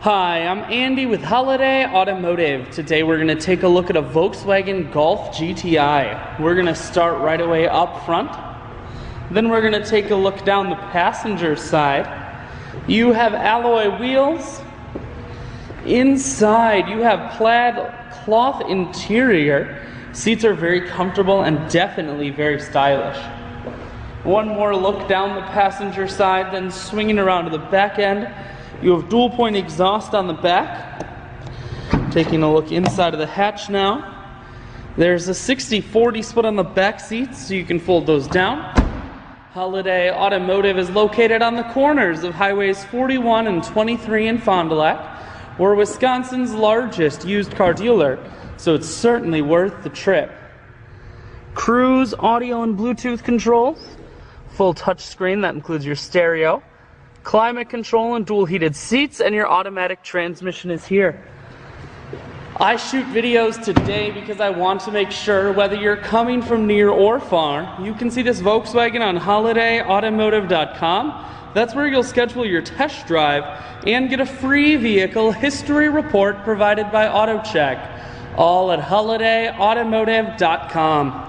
Hi, I'm Andy with Holiday Automotive. Today we're going to take a look at a Volkswagen Golf GTI. We're going to start right away up front. Then we're going to take a look down the passenger side. You have alloy wheels. Inside you have plaid cloth interior. Seats are very comfortable and definitely very stylish. One more look down the passenger side, then swinging around to the back end. You have dual point exhaust on the back. Taking a look inside of the hatch now. There's a 60-40 split on the back seats, so you can fold those down. Holiday Automotive is located on the corners of highways 41 and 23 in Fond du Lac. We're Wisconsin's largest used car dealer, so it's certainly worth the trip. Cruise audio and Bluetooth controls. Full touch screen that includes your stereo. Climate control and dual heated seats, and your automatic transmission is here. I shoot videos today because I want to make sure whether you're coming from near or far, you can see this Volkswagen on holidayautomotive.com. That's where you'll schedule your test drive and get a free vehicle history report provided by AutoCheck. All at holidayautomotive.com.